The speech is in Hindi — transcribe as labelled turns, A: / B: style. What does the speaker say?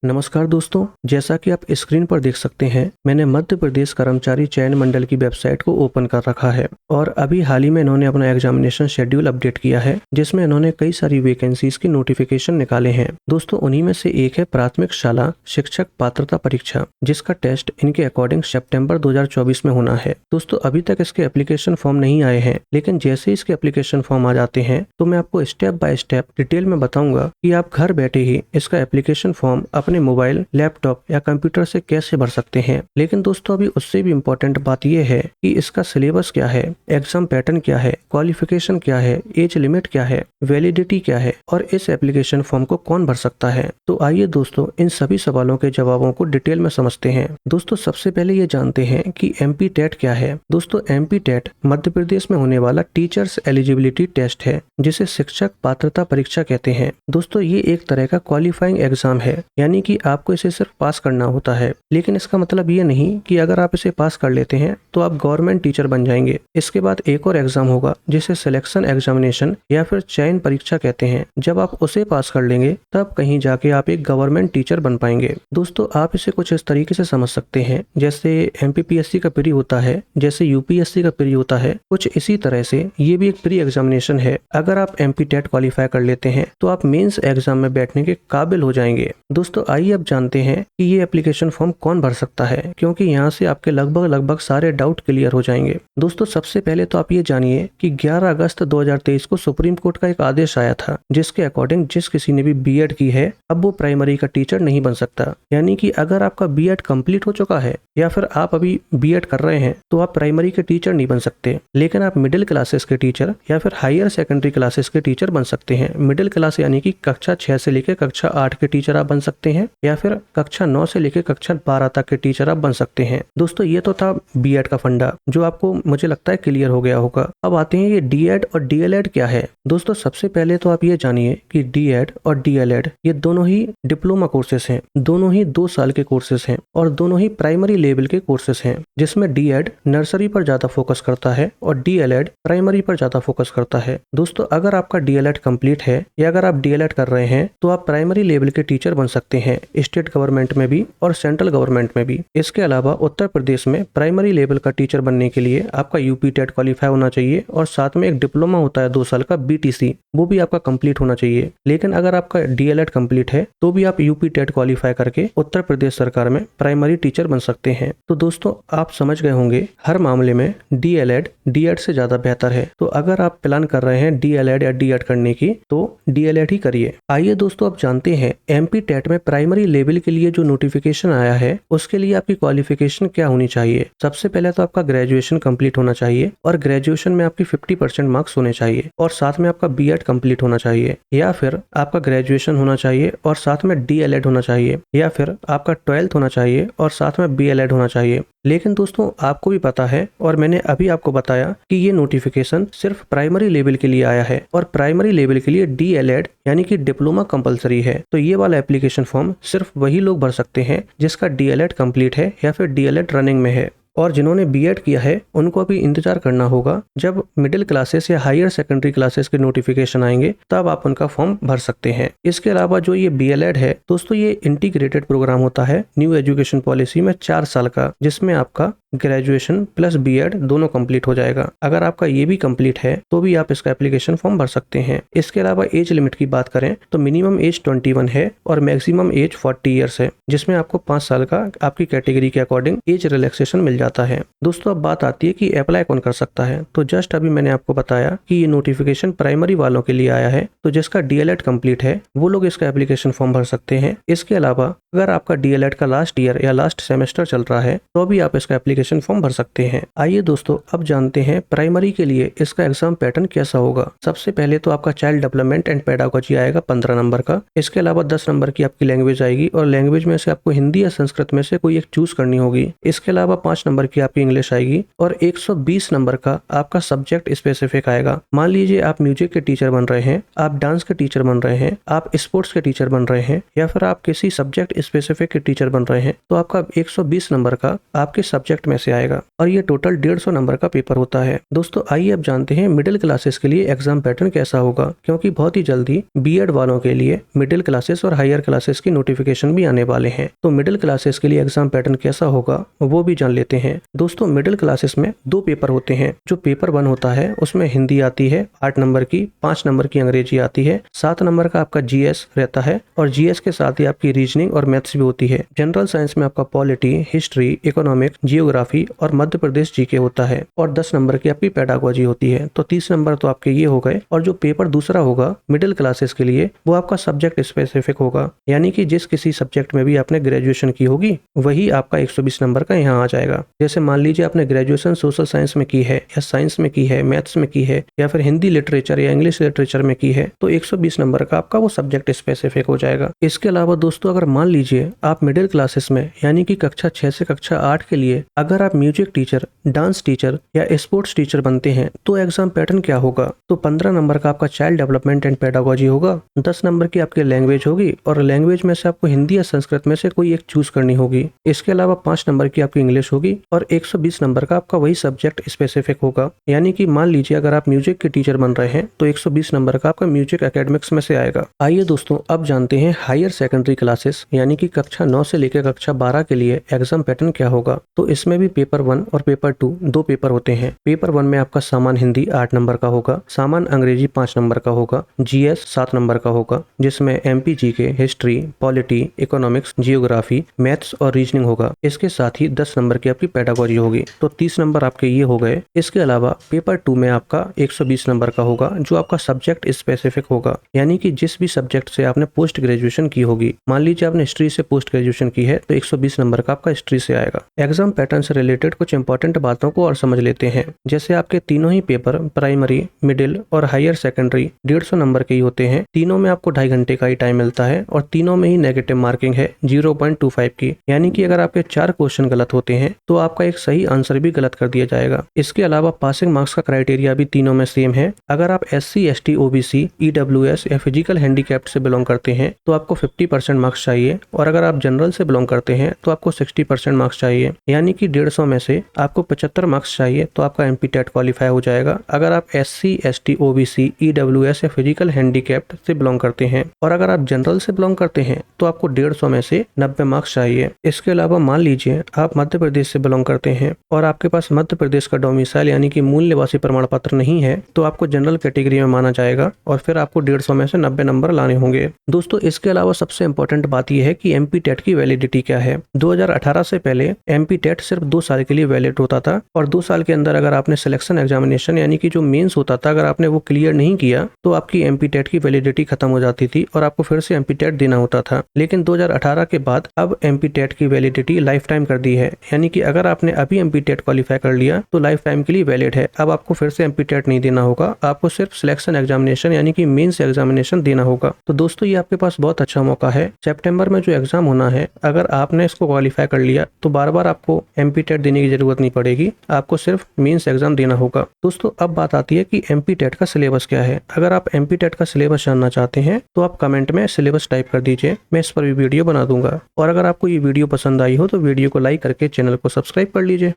A: नमस्कार दोस्तों, जैसा कि आप स्क्रीन पर देख सकते हैं, मैंने मध्य प्रदेश कर्मचारी चयन मंडल की वेबसाइट को ओपन कर रखा है और अभी हाल ही में इन्होंने अपना एग्जामिनेशन शेड्यूल अपडेट किया है, जिसमें इन्होंने कई सारी वैकेंसीज की नोटिफिकेशन निकाले हैं। दोस्तों, उन्हीं में से एक है प्राथमिक शाला शिक्षक पात्रता परीक्षा, जिसका टेस्ट इनके अकॉर्डिंग सितंबर 2024 में होना है। दोस्तों, अभी तक इसके एप्लीकेशन फॉर्म नहीं आए हैं, लेकिन जैसे इसके एप्लीकेशन फॉर्म आ जाते हैं तो मैं आपको स्टेप बाय स्टेप डिटेल में बताऊंगा कि आप घर बैठे ही इसका एप्लीकेशन फॉर्म अपने मोबाइल, लैपटॉप या कंप्यूटर से कैसे भर सकते हैं। लेकिन दोस्तों, अभी उससे भी इम्पोर्टेंट बात यह है कि इसका सिलेबस क्या है, एग्जाम पैटर्न क्या है, क्वालिफिकेशन क्या है, एज लिमिट क्या है, वैलिडिटी क्या है और इस एप्लीकेशन फॉर्म को कौन भर सकता है। तो आइए दोस्तों, इन सभी सवालों के जवाबों को डिटेल में समझते हैं। दोस्तों, सबसे पहले ये जानते हैं कि एमपी टेट क्या है। दोस्तों, एमपी टेट मध्य प्रदेश में होने वाला टीचर्स एलिजिबिलिटी टेस्ट है, जिसे शिक्षक पात्रता परीक्षा कहते हैं। दोस्तों, ये एक तरह का क्वालिफाइंग एग्जाम है, यानी कि आपको इसे सिर्फ पास करना होता है। लेकिन इसका मतलब ये नहीं कि अगर आप इसे पास कर लेते हैं तो आप गवर्नमेंट टीचर बन जाएंगे। इसके बाद एक और एग्जाम होगा, जिसे सिलेक्शन एग्जामिनेशन या फिर चयन परीक्षा कहते हैं। जब आप उसे पास कर लेंगे तब कहीं जाके आप एक गवर्नमेंट टीचर बन पाएंगे। दोस्तों, आप इसे कुछ इस तरीके से समझ सकते हैं, जैसे एमपीपीएससी का प्री होता है, जैसे यूपीएससी का प्री होता है, कुछ इसी तरह से ये भी एक प्री एग्जामिनेशन है। अगर आप एमपी टेट क्वालिफाई कर लेते हैं तो आप मेंस एग्जाम में बैठने के काबिल हो जाएंगे। दोस्तों, आइए अब जानते हैं कि ये एप्लीकेशन फॉर्म कौन भर सकता है, क्योंकि यहाँ से आपके लगभग सारे डाउट क्लियर हो जाएंगे। दोस्तों, सबसे पहले तो आप ये जानिए कि 11 अगस्त 2023 को सुप्रीम कोर्ट का एक आदेश आया था, जिसके अकॉर्डिंग जिस किसी ने भी बीएड की है, अब वो प्राइमरी का टीचर नहीं बन सकता। यानी कि अगर आपका बीएड कंप्लीट हो चुका है या फिर आप अभी बीएड कर रहे हैं तो आप प्राइमरी के टीचर नहीं बन सकते, लेकिन आप मिडिल क्लासेस के टीचर या फिर हायर सेकेंडरी क्लासेस के टीचर बन सकते हैं। मिडिल क्लास यानी कि कक्षा 6 से लेकर कक्षा 8 के टीचर आप बन सकते हैं, या फिर कक्षा 9 से लेकर कक्षा 12 तक के टीचर आप बन सकते हैं। दोस्तों, ये तो था बीएड का फंडा, जो आपको मुझे लगता है क्लियर हो गया होगा। अब आते हैं ये डीएड और डीएलएड क्या है। दोस्तों, सबसे पहले तो आप ये जानिए कि डीएड और डीएलएड ये दोनों ही डिप्लोमा कोर्सेस हैं, दोनों ही 2 साल के कोर्सेस हैं और दोनों ही प्राइमरी लेवल के कोर्सेस हैं, जिसमें डीएड नर्सरी पर ज्यादा फोकस करता है और डीएलएड प्राइमरी पर ज्यादा फोकस करता है। दोस्तों, अगर आपका डीएलएड कंप्लीट है या अगर आप डीएलएड कर रहे हैं तो आप प्राइमरी लेवल के टीचर बन सकते हैं, स्टेट गवर्नमेंट में भी और सेंट्रल गवर्नमेंट में भी। इसके अलावा उत्तर प्रदेश में प्राइमरी लेवल का टीचर बनने के लिए आपका यूपी टेट क्वालिफाई होना चाहिए और साथ में एक डिप्लोमा होता है 2 साल का बीटीसी, वो भी आपका कंप्लीट होना चाहिए। लेकिन अगर आपका डीएलएड कंप्लीट है तो भी आप यूपी टेट क्वालिफाई करके उत्तर प्रदेश सरकार में प्राइमरी टीचर बन सकते हैं। तो दोस्तों, आप समझ गए होंगे, हर मामले में डीएलएड डीएड से ज्यादा बेहतर है। तो अगर आप प्लान कर रहे हैं डीएलएड या डीएड करने की तो डीएलएड ही करिए। आइए दोस्तों, अब जानते हैं एमपी टेट में प्राइमरी लेवल के लिए जो नोटिफिकेशन आया है उसके लिए आपकी क्वालिफिकेशन क्या होनी चाहिए। सबसे पहले तो आपका ग्रेजुएशन कंप्लीट होना चाहिए और ग्रेजुएशन में आपकी 50% मार्क्स होने चाहिए और साथ में आपका बीएड कंप्लीट होना चाहिए, या फिर आपका ग्रेजुएशन होना चाहिए और साथ में डीएलएड होना चाहिए, या फिर आपका 12th होना चाहिए और साथ में बीएलएड होना चाहिए। लेकिन दोस्तों, आपको भी पता है और मैंने अभी आपको बताया कि ये नोटिफिकेशन सिर्फ प्राइमरी लेवल के लिए आया है और प्राइमरी लेवल के लिए डीएलएड यानी कि डिप्लोमा कंपलसरी है। तो ये वाला एप्लीकेशन फॉर्म सिर्फ वही लोग भर सकते हैं जिसका डीएलएड कंप्लीट है या फिर डीएलएड रनिंग में है। और जिन्होंने बीएड किया है उनको अभी इंतजार करना होगा, जब मिडिल क्लासेस या हायर सेकेंडरी क्लासेस के नोटिफिकेशन आएंगे तब आप उनका फॉर्म भर सकते हैं। इसके अलावा जो ये बीएलएड है दोस्तों, ये इंटीग्रेटेड प्रोग्राम होता है न्यू एजुकेशन पॉलिसी में 4 साल का, जिसमें आपका ग्रेजुएशन प्लस बीएड दोनों कंप्लीट हो जाएगा। अगर आपका ये भी कंप्लीट है तो भी आप इसका एप्लीकेशन फॉर्म भर सकते हैं। इसके अलावा एज लिमिट की बात करें तो मिनिमम एज 21 है और मैक्सिमम एज 40 ईयर्स है, जिसमें आपको 5 साल का आपकी कैटेगरी के अकॉर्डिंग एज रिलैक्सेशन मिल जाता है। दोस्तों, अब बात आती है कि अप्लाई कौन कर सकता है। तो जस्ट अभी मैंने आपको बताया कि ये नोटिफिकेशन प्राइमरी वालों के लिए आया है, तो जिसका डीएलएड कंप्लीट है वो लोग इसका एप्लीकेशन फॉर्म भर सकते हैं। इसके अलावा अगर आपका डीएलएड का लास्ट ईयर या लास्ट सेमेस्टर चल रहा है तो भी आप इसका एप्लीकेशन फॉर्म भर सकते हैं। आइए दोस्तों, अब जानते हैं प्राइमरी के लिए इसका एग्जाम पैटर्न कैसा होगा। सबसे पहले तो आपका चाइल्ड डेवलपमेंट एंड पेडागोजी आएगा 15 नंबर का। इसके अलावा 10 नंबर की आपकी लैंग्वेज आएगी और लैंग्वेज में से आपको हिंदी या संस्कृत में से कोई एक चूज करनी होगी। इसके अलावा 5 नंबर की आपकी इंग्लिश आएगी और 120 नंबर का आपका सब्जेक्ट स्पेसिफिक आएगा। मान लीजिए आप म्यूजिक के टीचर बन रहे हैं, आप डांस के टीचर बन रहे हैं, आप स्पोर्ट्स के टीचर बन रहे हैं, या फिर आप किसी सब्जेक्ट स्पेसिफिक के टीचर बन रहे हैं, तो आपका 120 नंबर का आपके सब्जेक्ट में में से आएगा और ये टोटल 150 नंबर का पेपर होता है। दोस्तों आइए अब जानते हैं मिडिल क्लासेस के लिए एग्जाम पैटर्न कैसा होगा, क्योंकि बहुत ही जल्दी बीएड वालों के लिए मिडिल क्लासेस और हायर क्लासेस की नोटिफिकेशन भी आने वाले हैं। तो मिडिल क्लासेस के लिए एग्जाम पैटर्न कैसा होगा वो भी जान लेते हैं। दोस्तों मिडिल क्लासेस में 2 पेपर होते हैं। जो पेपर 1 होता है उसमें हिंदी आती है 8 नंबर की, 5 नंबर की अंग्रेजी आती है, 7 नंबर का आपका जीएस रहता है और जीएस के साथ ही आपकी रीजनिंग और मैथ्स भी होती है। जनरल साइंस में आपका पॉलिटी, हिस्ट्री, इकोनॉमिक्स, जियोग्राफी और मध्य प्रदेश जीके होता है और 10 नंबर की आपकी पेडागोजी होती है। तो 30 नंबर तो आपके ये हो गए। और जो पेपर दूसरा होगा मिडिल क्लासेस के लिए वो आपका सब्जेक्ट स्पेसिफिक होगा, यानी कि जिस किसी सब्जेक्ट में भी आपने ग्रेजुएशन की होगी वही आपका 120 नंबर का यहाँ आ जाएगा। जैसे मान लीजिए आपने ग्रेजुएशन सोशल साइंस में की है या साइंस में की है, मैथ्स में की है या फिर हिंदी लिटरेचर या इंग्लिश लिटरेचर में की है तो 120 नंबर का आपका वो सब्जेक्ट स्पेसिफिक हो जाएगा। इसके अलावा दोस्तों अगर मान लीजिए आप मिडिल क्लासेस में यानी कि कक्षा 6 से कक्षा 8 के लिए अगर आप म्यूजिक टीचर, डांस टीचर या स्पोर्ट्स टीचर बनते हैं तो एग्जाम पैटर्न क्या होगा। तो 15 नंबर का आपका चाइल्ड डेवलपमेंट एंड पेडागोजी होगा, 10 नंबर की आपकी लैंग्वेज होगी और लैंग्वेज में से आपको हिंदी या संस्कृत में से कोई एक चूज करनी होगी। इसके अलावा 5 नंबर की आपकी इंग्लिश होगी और 120 नंबर का आपका वही सब्जेक्ट स्पेसिफिक होगा। यानी कि मान लीजिए अगर आप म्यूजिक के टीचर बन रहे हैं तो 120 नंबर का आपका म्यूजिक एकेडमिक्स में से आएगा। आइए दोस्तों अब जानते हैं हायर सेकेंडरी क्लासेस यानी कि कक्षा 9 से लेकर कक्षा 12 के लिए एग्जाम पैटर्न क्या होगा। तो इसमें भी पेपर 1 और पेपर 2 2 पेपर होते हैं। पेपर 1 में आपका सामान्य हिंदी 8 नंबर का होगा, सामान्य अंग्रेजी 5 नंबर का होगा, जीएस 7 नंबर का होगा जिसमें MP GK, history, polity, economics, geography, maths और रीजनिंग होगा। इसके साथ ही 10 नंबर की आपकी पेडागोजी होगी। तो 30 नंबर आपके ये हो गए। इसके अलावा पेपर 2 में आपका 120 नंबर का होगा जो आपका सब्जेक्ट स्पेसिफिक होगा, यानी कि जिस भी सब्जेक्ट से आपने पोस्ट ग्रेजुएशन की होगी। मान लीजिए आपने हिस्ट्री से पोस्ट ग्रेजुएशन की है तो 120 नंबर का आपका हिस्ट्री से आएगा। एग्जाम पैटर्न से रिलेटेड कुछ इंपॉर्टेंट बातों को और समझ लेते हैं। जैसे आपके तीनों ही पेपर प्राइमरी, मिडिल और हायर सेकेंडरी 150 नंबर के ही होते हैं। तीनों में आपको 2.5 घंटे का ही टाइम मिलता है और तीनों में ही नेगेटिव मार्किंग है 0.25 की, यानी कि अगर आपके 4 क्वेश्चन गलत होते हैं तो आपका एक सही आंसर भी गलत कर दिया जाएगा। इसके अलावा पासिंग मार्क्स का क्राइटेरिया भी तीनों में सेम है। अगर आप SC, ST, OBC, EWS या फिजिकल हैंडीकैप्ड से बिलोंग करते हैं तो आपको 50% मार्क्स चाहिए और अगर आप जनरल से बिलोंग करते हैं तो आपको 60% मार्क्स चाहिए, यानी कि 150 में से आपको 75 मार्क्स चाहिए तो आपका MP टेट क्वालिफाई हो जाएगा। अगर आप SC, ST, OBC, EWS या फिजिकल हैंडीकैप्ड से बिलोंग करते हैं और अगर आप जनरल से बिलोंग करते हैं तो आपको 150 में से 90 मार्क्स चाहिए। इसके अलावा मान लीजिए आप मध्य प्रदेश से बिलोंग करते हैं और आपके पास मध्य प्रदेश का डोमिसाइल यानी कि मूल निवासी प्रमाण पत्र नहीं है तो आपको जनरल कैटेगरी में माना जाएगा और फिर आपको 150 में से 90 नंबर लाने होंगे। दोस्तों इसके अलावा सबसे इंपॉर्टेंट बात यह है कि MP टेट की वैलिडिटी क्या है। 2018 से पहले MP टेट सिर्फ 2 साल के लिए वैलिड होता था और 2 साल के अंदर अगर आपने सिलेक्शन एग्जामिनेशन यानी कि जो मेंस होता था अगर आपने वो क्लियर नहीं किया तो आपकी MP टेट की वैलिडिटी खत्म हो जाती थी और आपको फिर से MP टेट देना होता था। लेकिन 2018 के बाद अब MP टेट की वैलिडिटी लाइफ टाइम कर दी है, यानी कि अगर आपने अभी MP टेट क्वालिफाई कर लिया तो लाइफ टाइम के लिए वैलिड है। अब आपको फिर से MP टेट नहीं देना होगा, आपको सिर्फ सिलेक्शन एग्जामिनेशन यानी कि मेंस एग्जामिनेशन देना होगा। तो दोस्तों ये आपके पास बहुत अच्छा मौका है। सितंबर में जो एग्जाम होना है अगर आपने इसको क्वालिफाई कर लिया तो बार बार आपको MP टेट देने की जरूरत नहीं पड़ेगी, आपको सिर्फ मेंस एग्जाम देना होगा। दोस्तों अब बात आती है कि MP टेट का सिलेबस क्या है। अगर आप MP टेट का सिलेबस जानना चाहते हैं तो आप कमेंट में सिलेबस टाइप कर दीजिए, मैं इस पर भी वीडियो बना दूंगा। और अगर आपको ये वीडियो पसंद आई हो तो वीडियो को लाइक करके चैनल को सब्सक्राइब कर लीजिए।